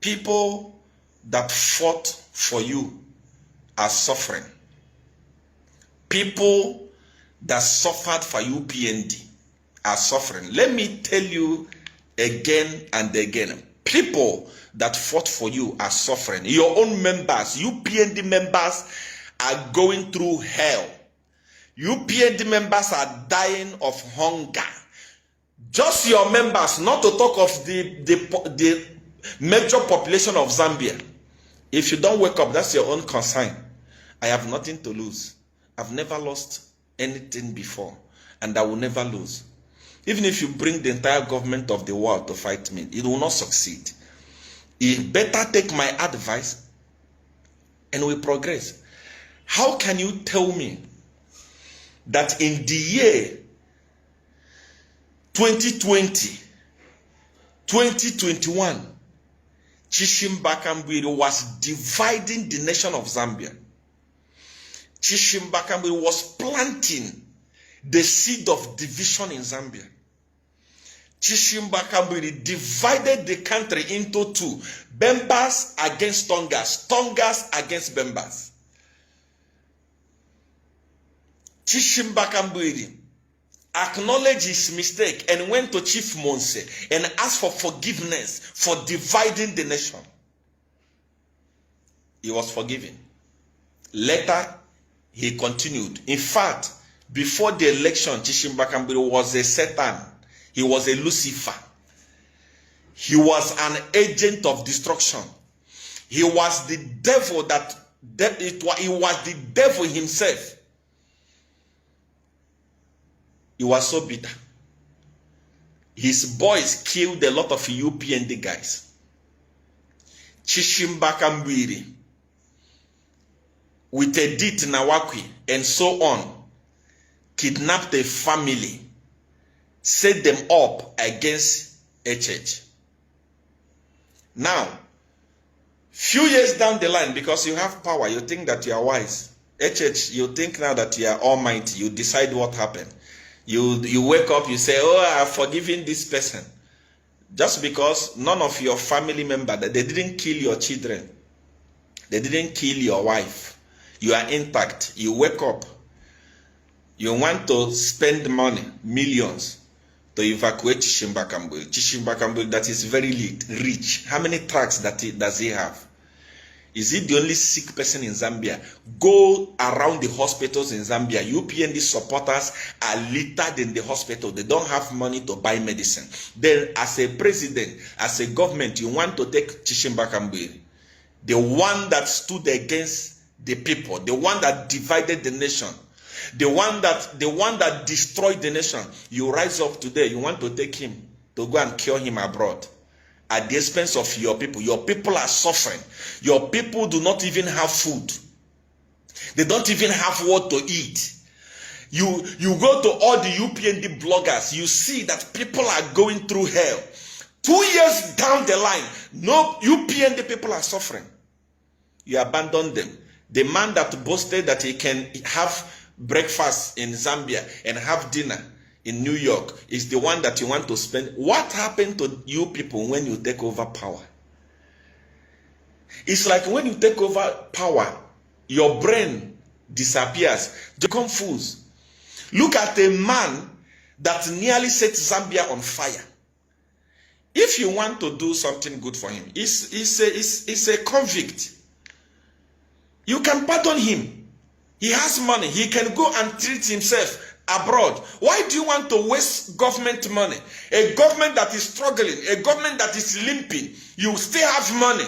People that fought for you are suffering. People that suffered for UPND are suffering. Let me tell you again and again. People that fought for you are suffering. Your own members, UPND members, are going through hell. UPND members are dying of hunger. Just your members, not to talk of the major population of Zambia. If you don't wake up, that's your own concern. I have nothing to lose. I've never lost anything before, and I will never lose. Even if you bring the entire government of the world to fight me, it will not succeed. You better take my advice and we progress. How can you tell me that in the year 2020, 2021, Chichimbakambwiri was dividing the nation of Zambia? Chichimbakambwiri was planting the seed of division in Zambia. Chichimbakambwiri divided the country into two: Bembas against Tongas, Tongas against Bembas. Chichimbakambwiri acknowledged his mistake and went to Chief Monse and asked for forgiveness for dividing the nation. He was forgiven. Later, he continued. In fact, before the election, Chichimbakambwiri was a Satan. He was a Lucifer. He was an agent of destruction. He was the devil he was the devil himself. He was so bitter. His boys killed a lot of UPND guys. Chichimbakambwiri, with Edith Nawakwi and so on, kidnapped a family, set them up against HH. Now, few years down the line, because you have power, you think that you are wise. HH, you think now that you are almighty, you decide what happened. You wake up, you say, oh, I've forgiven this person. Just because none of your family members, they didn't kill your children. They didn't kill your wife. You are intact. You wake up. You want to spend money, millions, to evacuate Chichimbakambwiri. Chichimbakambwiri that is very rich. How many tracks does he have? Is he the only sick person in Zambia? Go around the hospitals in Zambia. UPND supporters are littered in the hospital. They don't have money to buy medicine. Then as a president, as a government, you want to take Chichimbakambwiri, the one that stood against the people, the one that divided the nation, the one that destroyed the nation. You rise up today, you want to take him to go and cure him abroad at the expense of your people. Your people are suffering. Your people do not even have food. They don't even have what to eat. You go to all the UPND bloggers, you see that people are going through hell. 2 years down the line, no UPND people are suffering. You abandon them. The man that boasted that he can have breakfast in Zambia and have dinner in New York is the one that you want to spend. What happened to you people when you take over power? It's like when you take over power, your brain disappears. You become fools. Look at a man that nearly set Zambia on fire. If you want to do something good for him, he's a convict. You can pardon him. He has money. He can go and treat himself abroad. Why do you want to waste government money? A government that is struggling, a government that is limping, you still have money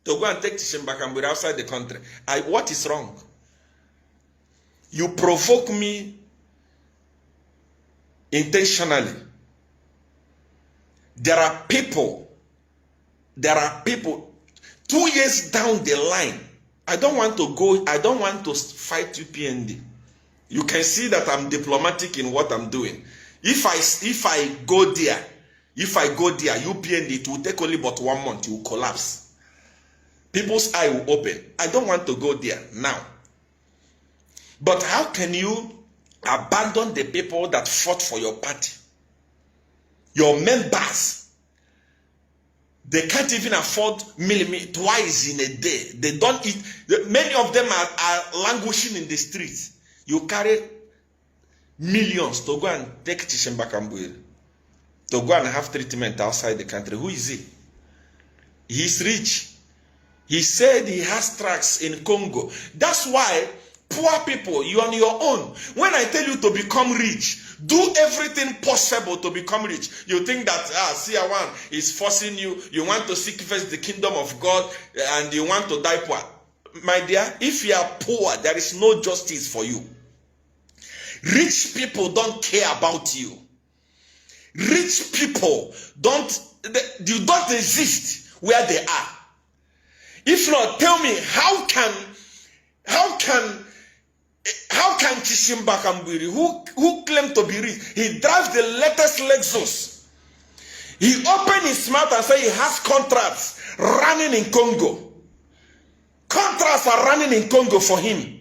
to go and take Chichimbakambwiri outside the country. What is wrong? You provoke me intentionally. There are people 2 years down the line. I don't want to fight UPND. You can see that I'm diplomatic in what I'm doing. If I go there, UPND, it will take only but 1 month, it will collapse. People's eye will open. I don't want to go there now. But how can you abandon the people that fought for your party? Your members. They can't even afford meal twice in a day. They don't eat. Many of them are languishing in the streets. You carry millions to go and take Tshimbakambwiri, to go and have treatment outside the country. Who is he? He's rich. He said he has tracts in Congo. That's why poor people, you on your own. When I tell you to become rich, do everything possible to become rich. You think that Seer one is forcing you. You want to seek first the kingdom of God and you want to die poor. My dear, if you are poor, there is no justice for you. Rich people don't care about you. Rich people you don't exist where they are. If not, tell me, how can Tshimbakambwiri, who claimed to be rich, he drives the latest Lexus. He opened his mouth and said he has contracts running in Congo. Contracts are running in Congo for him.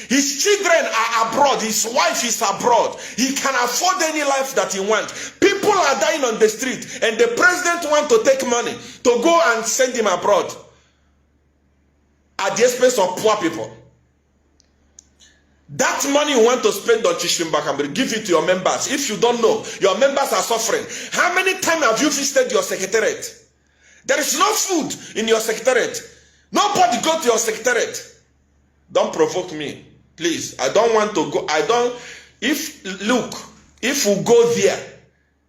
His children are abroad. His wife is abroad. He can afford any life that he wants. People are dying on the street, and the president wants to take money to go and send him abroad at the expense of poor people. That money you want to spend on Tshimbakambwiri, give it to your members. If you don't know, your members are suffering. How many times have you visited your secretariat? There is no food in your secretariat. Nobody go to your secretariat. Don't provoke me, please. I don't want to go. If we go there,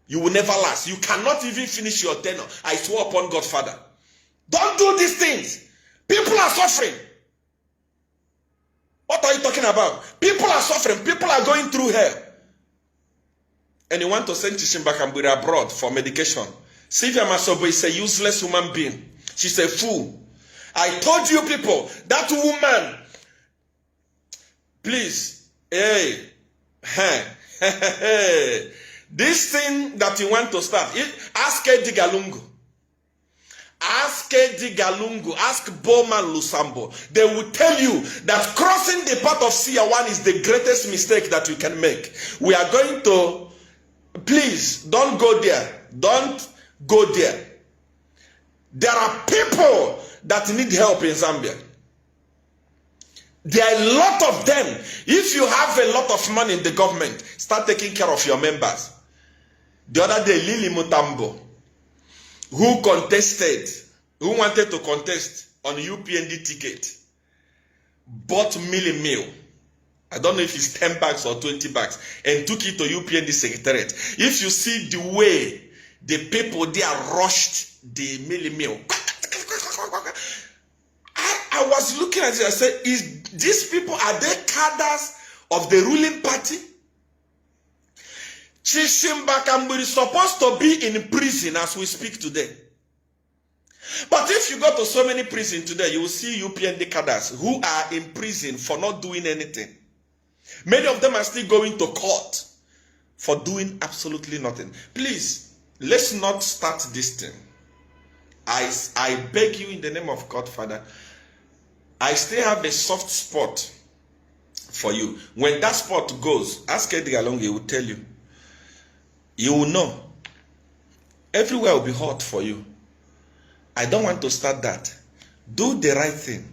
you will never last. You cannot even finish your tenure. I swear upon God's Father. Don't do these things. People are suffering. What are you talking about? People are suffering. People are going through hell. And you want to send Tshimbakambwiri abroad for medication. Sylvia Masobo is a useless human being. She's a fool. I told you people, that woman, please, this thing that you want to start, ask Eddie Galungu. Ask Eddie Galungu, ask Bowman Lusambo. They will tell you that crossing the path of Seer one is the greatest mistake that we can make. We are going to, please, don't go there. Don't go there. There are people that need help in Zambia. There are a lot of them. If you have a lot of money in the government, start taking care of your members. The other day, Lily Mutambo, who wanted to contest on UPND ticket, bought meal. I don't know if it's 10 bags or 20 bags, and took it to UPND secretariat. If you see the way the people there rushed the meal, I was looking at it, I said, these people, are they cadres of the ruling party? Tshimbakambwiri is supposed to be in prison as we speak today. But if you go to so many prisons today, you will see UPND cadres who are in prison for not doing anything. Many of them are still going to court for doing absolutely nothing. Please, let's not start this thing. I beg you in the name of God, Father, I still have a soft spot for you. When that spot goes, ask Eddie Galungu, he will tell you. You will know. Everywhere will be hot for you. I don't want to start that. Do the right thing.